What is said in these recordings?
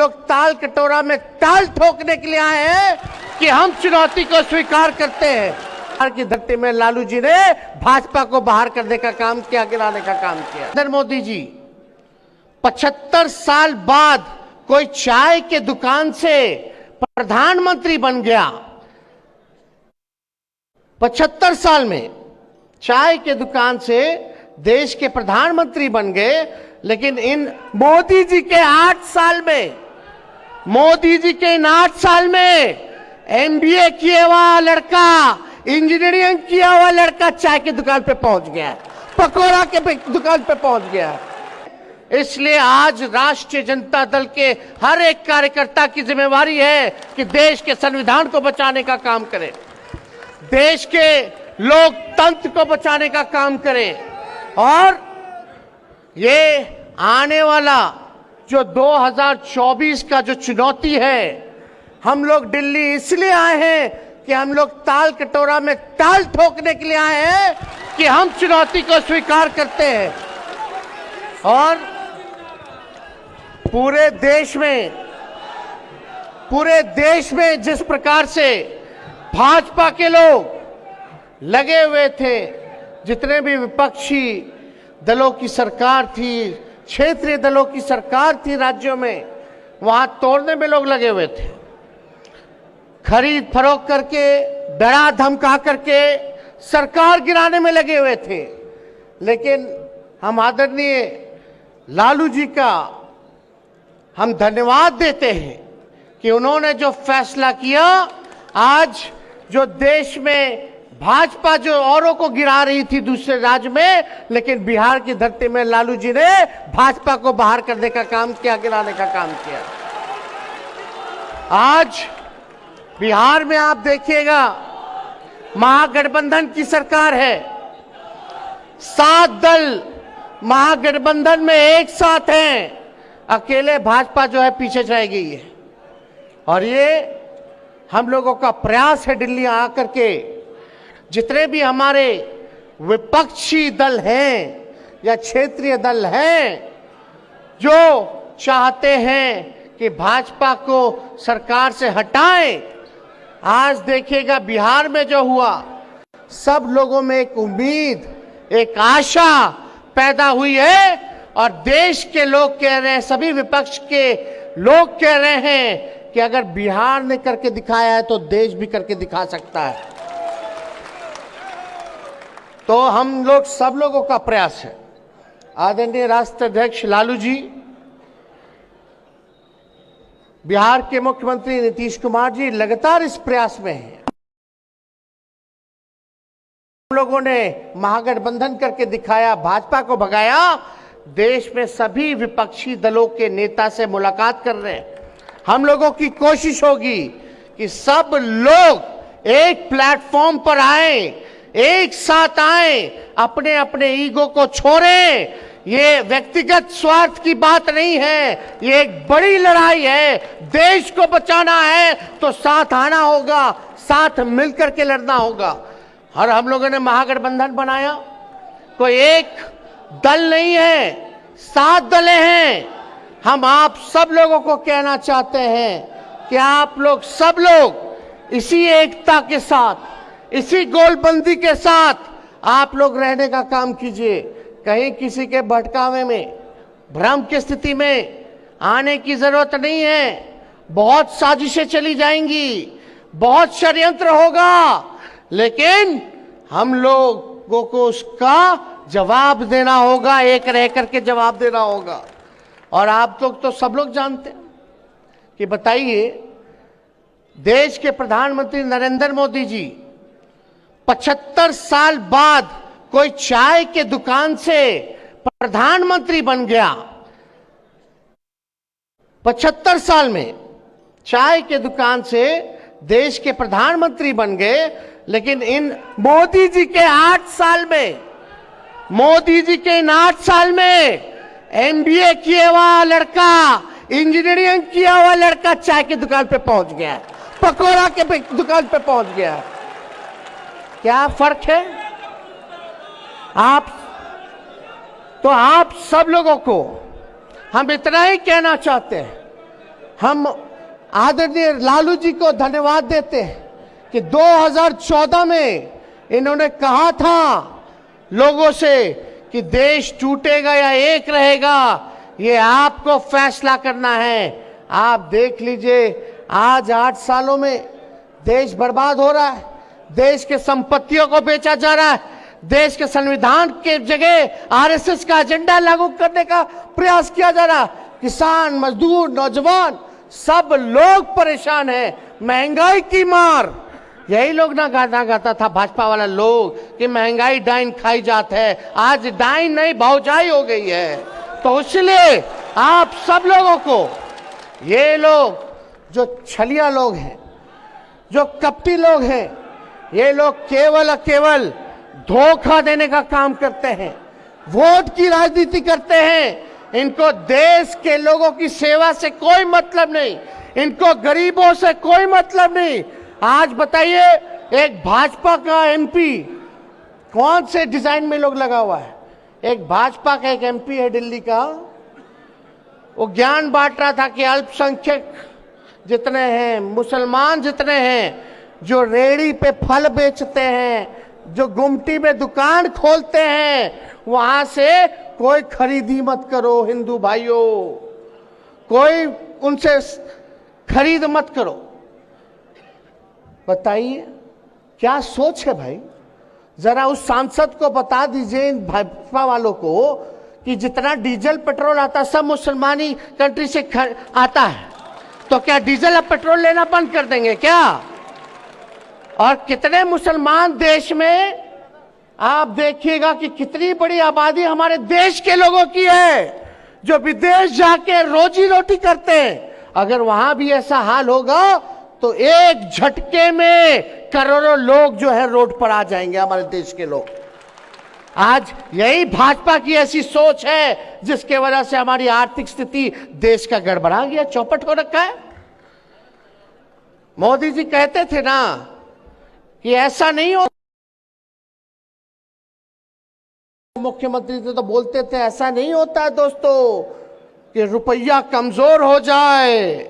लोग ताल कटोरा में ताल ठोकने के लिए आए हैं कि हम चुनौती को स्वीकार करते हैं। बिहार की धरती में लालू जी ने भाजपा को बाहर करने का काम किया, गिराने का काम किया। नरेंद्र मोदी जी 75 साल बाद कोई चाय के दुकान से प्रधानमंत्री बन गया। 75 साल में चाय के दुकान से देश के प्रधानमंत्री बन गए, लेकिन इन मोदी जी के 8 साल में, मोदी जी के इन 8 साल में MBA किया हुआ लड़का, इंजीनियरिंग किया हुआ लड़का चाय की दुकान पे पहुंच गया है, पकौड़ा के दुकान पे पहुंच गया है। इसलिए आज राष्ट्रीय जनता दल के हर एक कार्यकर्ता की जिम्मेवारी है कि देश के संविधान को बचाने का काम करें, देश के लोकतंत्र को बचाने का काम करें। और ये आने वाला जो 2024 का जो चुनौती है, हम लोग दिल्ली इसलिए आए हैं कि हम लोग ताल कटोरा में ताल ठोकने के लिए आए हैं कि हम चुनौती को स्वीकार करते हैं। और पूरे देश में जिस प्रकार से भाजपा के लोग लगे हुए थे, जितने भी विपक्षी दलों की सरकार थी, क्षेत्रीय दलों की सरकार थी राज्यों में, वहां तोड़ने में लोग लगे हुए थे, खरीद फरोख्त करके, डरा धमका करके सरकार गिराने में लगे हुए थे। लेकिन हम आदरणीय लालू जी का हम धन्यवाद देते हैं कि उन्होंने जो फैसला किया, आज जो देश में भाजपा जो औरों को गिरा रही थी दूसरे राज्य में, लेकिन बिहार की धरती में लालू जी ने भाजपा को बाहर करने का काम किया, गिराने का काम किया। आज बिहार में आप देखिएगा, महागठबंधन की सरकार है, 7 दल महागठबंधन में एक साथ हैं, अकेले भाजपा जो है पीछे रह गई है। और ये हम लोगों का प्रयास है दिल्ली आकर के जितने भी हमारे विपक्षी दल हैं या क्षेत्रीय दल हैं जो चाहते हैं कि भाजपा को सरकार से हटाएं, आज देखिएगा बिहार में जो हुआ, सब लोगों में एक उम्मीद, एक आशा पैदा हुई है। और देश के लोग कह रहे हैं, सभी विपक्ष के लोग कह रहे हैं कि अगर बिहार ने करके दिखाया है तो देश भी करके दिखा सकता है। तो हम लोग सब लोगों का प्रयास है, आदरणीय राष्ट्रीय अध्यक्ष लालू जी, बिहार के मुख्यमंत्री नीतीश कुमार जी लगातार इस प्रयास में हैं। हम लोगों ने महागठबंधन करके दिखाया, भाजपा को भगाया, देश में सभी विपक्षी दलों के नेता से मुलाकात कर रहे हैं। हम लोगों की कोशिश होगी कि सब लोग एक प्लेटफॉर्म पर आए, एक साथ आए, अपने अपने ईगो को छोड़ें। ये व्यक्तिगत स्वार्थ की बात नहीं है, ये एक बड़ी लड़ाई है। देश को बचाना है तो साथ आना होगा, साथ मिलकर के लड़ना होगा। और हम लोगों ने महागठबंधन बनाया, कोई एक दल नहीं है, 7 दलें हैं। हम आप सब लोगों को कहना चाहते हैं कि आप लोग सब लोग इसी एकता के साथ, इसी गोलबंदी के साथ आप लोग रहने का काम कीजिए। कहीं किसी के भटकावे में, भ्रम की स्थिति में आने की जरूरत नहीं है। बहुत साजिशें चली जाएंगी, बहुत षड्यंत्र होगा, लेकिन हम लोगों को उसका जवाब देना होगा, एक रह करके जवाब देना होगा। और आप लोग तो सब लोग जानते हैं कि बताइए, देश के प्रधानमंत्री नरेंद्र मोदी जी 75 साल बाद कोई चाय के दुकान से प्रधानमंत्री बन गया। 75 साल में चाय के दुकान से देश के प्रधानमंत्री बन गए, लेकिन इन मोदी जी के 8 साल में, मोदी जी के इन 8 साल में MBA किया हुआ लड़का, इंजीनियरिंग किया हुआ लड़का चाय की दुकान पे पहुंच गया, पकौड़ा के दुकान पे पहुंच गया। क्या फर्क है? आप सब लोगों को हम इतना ही कहना चाहते हैं, हम आदरणीय लालू जी को धन्यवाद देते हैं कि 2014 में इन्होंने कहा था लोगों से कि देश टूटेगा या एक रहेगा, ये आपको फैसला करना है। आप देख लीजिए, आज 8 सालों में देश बर्बाद हो रहा है, देश के संपत्तियों को बेचा जा रहा है, देश के संविधान के जगह आरएसएस का एजेंडा लागू करने का प्रयास किया जा रहा है। किसान, मजदूर, नौजवान सब लोग परेशान हैं। महंगाई की मार, यही लोग ना गाना गाता था भाजपा वाला लोग कि महंगाई डाइन खाई जात है। आज डाइन नहीं भौजाई हो गई है। तो इसलिए आप सब लोगों को, ये लोग जो छलिया लोग हैं, जो कपटी लोग हैं, ये लोग केवल धोखा देने का काम करते हैं, वोट की राजनीति करते हैं। इनको देश के लोगों की सेवा से कोई मतलब नहीं, इनको गरीबों से कोई मतलब नहीं। आज बताइए, एक भाजपा का एमपी कौन से डिजाइन में लोग लगा हुआ है? एक भाजपा का एक एमपी है दिल्ली का, वो ज्ञान बांट रहा था कि अल्पसंख्यक जितने हैं, मुसलमान जितने हैं, जो रेहड़ी पे फल बेचते हैं, जो गुमटी में दुकान खोलते हैं, वहां से कोई खरीदी मत करो हिंदू भाइयों, कोई उनसे खरीद मत करो। बताइए क्या सोच है भाई? जरा उस सांसद को बता दीजिए, इन भाजपा वालों को, कि जितना डीजल पेट्रोल आता है सब मुसलमानी कंट्री से आता है, तो क्या डीजल अब पेट्रोल लेना बंद कर देंगे क्या? और कितने मुसलमान देश में, आप देखिएगा कि कितनी बड़ी आबादी हमारे देश के लोगों की है जो विदेश जाके रोजी रोटी करते हैं। अगर वहां भी ऐसा हाल होगा तो एक झटके में करोड़ों लोग जो है रोड पर आ जाएंगे, हमारे देश के लोग। आज यही भाजपा की ऐसी सोच है जिसके वजह से हमारी आर्थिक स्थिति देश का गड़बड़ा गया, चौपट हो रखा है। मोदी जी कहते थे ना कि ऐसा नहीं हो, मुख्यमंत्री थे तो बोलते थे ऐसा नहीं होता है दोस्तों कि रुपया कमजोर हो जाए।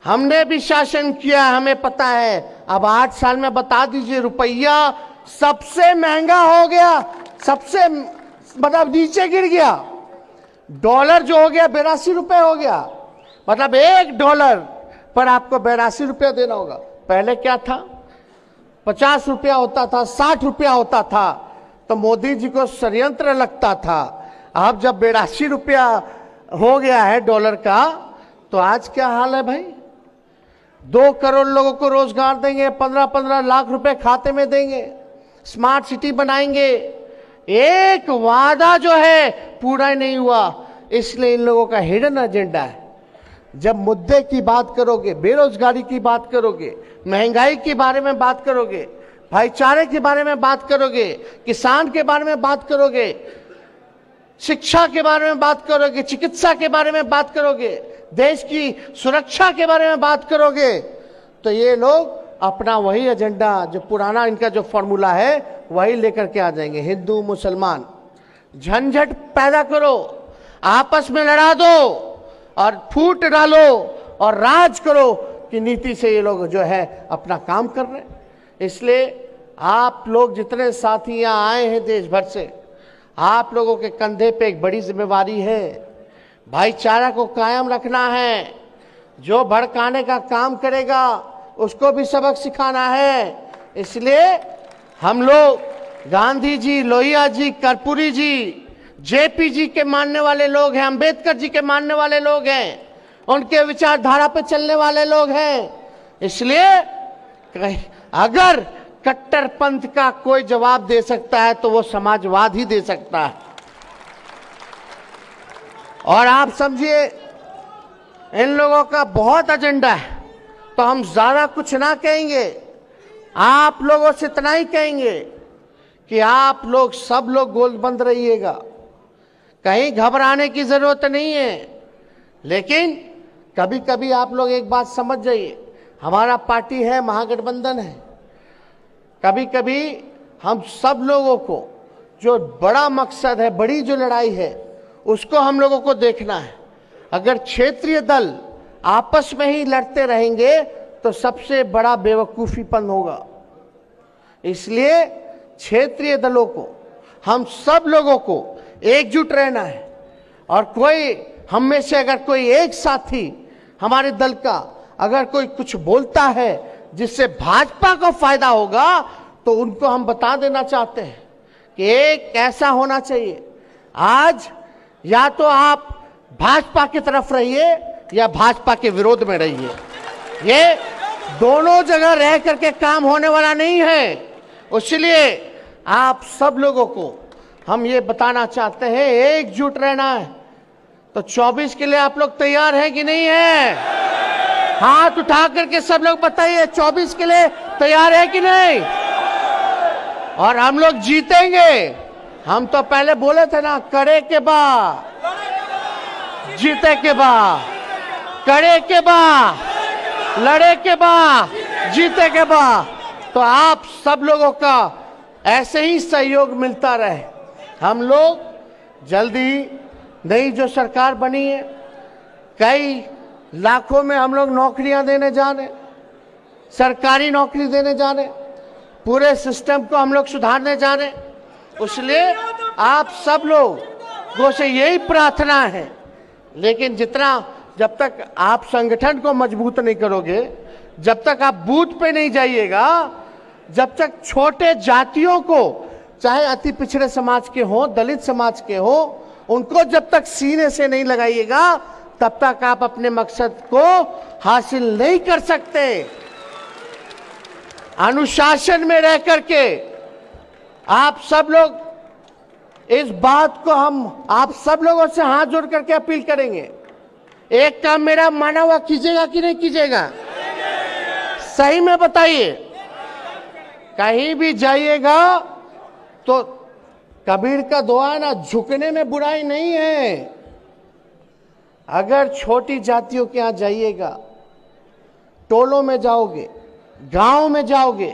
हमने भी शासन किया, हमें पता है। अब 8 साल में बता दीजिए, रुपया सबसे महंगा हो गया, सबसे मतलब नीचे गिर गया। डॉलर जो हो गया 82 रुपए हो गया, मतलब $1 पर आपको 82 रुपया देना होगा। पहले क्या था, 50 रुपया होता था, 60 रुपया होता था, तो मोदी जी को षड्यंत्र लगता था। अब जब 82 रुपया हो गया है डॉलर का, तो आज क्या हाल है भाई? 2 करोड़ लोगों को रोजगार देंगे, 15-15 लाख रुपए खाते में देंगे, स्मार्ट सिटी बनाएंगे। एक वादा जो है पूरा ही नहीं हुआ, इसलिए इन लोगों का हिडन एजेंडा है। जब मुद्दे की बात करोगे, बेरोजगारी की बात करोगे, महंगाई के बारे में बात करोगे, भाईचारे के बारे में बात करोगे, किसान के बारे में बात करोगे, शिक्षा के बारे में बात करोगे, चिकित्सा के बारे में बात करोगे, देश की सुरक्षा के बारे में बात करोगे, तो ये लोग अपना वही एजेंडा, जो पुराना इनका जो फॉर्मूला है, वही लेकर के आ जाएंगे। हिंदू मुसलमान झंझट पैदा करो, आपस में लड़ा दो और फूट डालो और राज करो की नीति से ये लोग जो है अपना काम कर रहे हैं। इसलिए आप लोग जितने साथी यहाँ आए हैं देश भर से, आप लोगों के कंधे पे एक बड़ी जिम्मेवारी है। भाईचारा को कायम रखना है। जो भड़काने का काम करेगा उसको भी सबक सिखाना है। इसलिए हम लोग गांधी जी, लोहिया जी, कर्पूरी जी, जेपी जी के मानने वाले लोग हैं, अंबेडकर जी के मानने वाले लोग हैं, उनके विचारधारा पे चलने वाले लोग हैं। इसलिए अगर कट्टरपंथ का कोई जवाब दे सकता है तो वो समाजवाद ही दे सकता है। और आप समझिए, इन लोगों का बहुत एजेंडा है, तो हम ज्यादा कुछ ना कहेंगे, आप लोगों से इतना ही कहेंगे कि आप लोग सब लोग गोलबंद रहिएगा, कहीं घबराने की जरूरत नहीं है। लेकिन कभी कभी आप लोग एक बात समझ जाइए, हमारा पार्टी है, महागठबंधन है। कभी कभी हम सब लोगों को जो बड़ा मकसद है, बड़ी जो लड़ाई है, उसको हम लोगों को देखना है। अगर क्षेत्रीय दल आपस में ही लड़ते रहेंगे तो सबसे बड़ा बेवकूफीपन होगा। इसलिए क्षेत्रीय दलों को, हम सब लोगों को एकजुट रहना है। और कोई हम में से अगर कोई एक साथी हमारे दल का अगर कोई कुछ बोलता है जिससे भाजपा को फायदा होगा, तो उनको हम बता देना चाहते हैं कि एक ऐसा होना चाहिए, आज या तो आप भाजपा की तरफ रहिए या भाजपा के विरोध में रहिए। ये दोनों जगह रह करके काम होने वाला नहीं है। इसलिए आप सब लोगों को हम ये बताना चाहते हैं, एकजुट रहना है। तो 24 के लिए आप लोग तैयार हैं कि नहीं है? हाथ उठा करके सब लोग बताइए, 24 के लिए तैयार है कि नहीं? और हम लोग जीतेंगे। हम तो पहले बोले थे ना, करे के बाद जीते के बाद, करे के बाद लड़े के बाद जीते के बाद। तो आप सब लोगों का ऐसे ही सहयोग मिलता रहे। हम लोग जल्दी नई जो सरकार बनी है, कई लाखों में हम लोग नौकरियां देने जा रहे, सरकारी नौकरी देने जा रहे, पूरे सिस्टम को हम लोग सुधारने जा रहे। इसलिए आप सब लोगों से यही प्रार्थना है। लेकिन जब तक आप संगठन को मजबूत नहीं करोगे, जब तक आप बूथ पे नहीं जाइएगा, जब तक छोटे जातियों को, चाहे अति पिछड़े समाज के हो, दलित समाज के हो, उनको जब तक सीने से नहीं लगाइएगा, तब तक आप अपने मकसद को हासिल नहीं कर सकते। अनुशासन में रह करके आप सब लोग, इस बात को हम आप सब लोगों से हाथ जोड़ करके अपील करेंगे, एक काम मेरा माना हुआ कीजिएगा कि नहीं कीजिएगा? सही में बताइए। कहीं भी जाइएगा तो कबीर का दुआ है ना, झुकने में बुराई नहीं है। अगर छोटी जातियों के यहां जाइएगा, टोलों में जाओगे, गांव में जाओगे,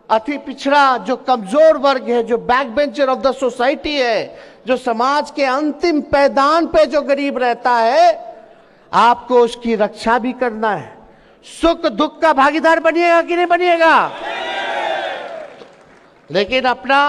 अति पिछड़ा जो कमजोर वर्ग है, जो back bencher of the society है, जो समाज के अंतिम पैदान पे जो गरीब रहता है, आपको उसकी रक्षा भी करना है। सुख दुख का भागीदार बनिएगा कि नहीं बनिएगा? लेकिन अपना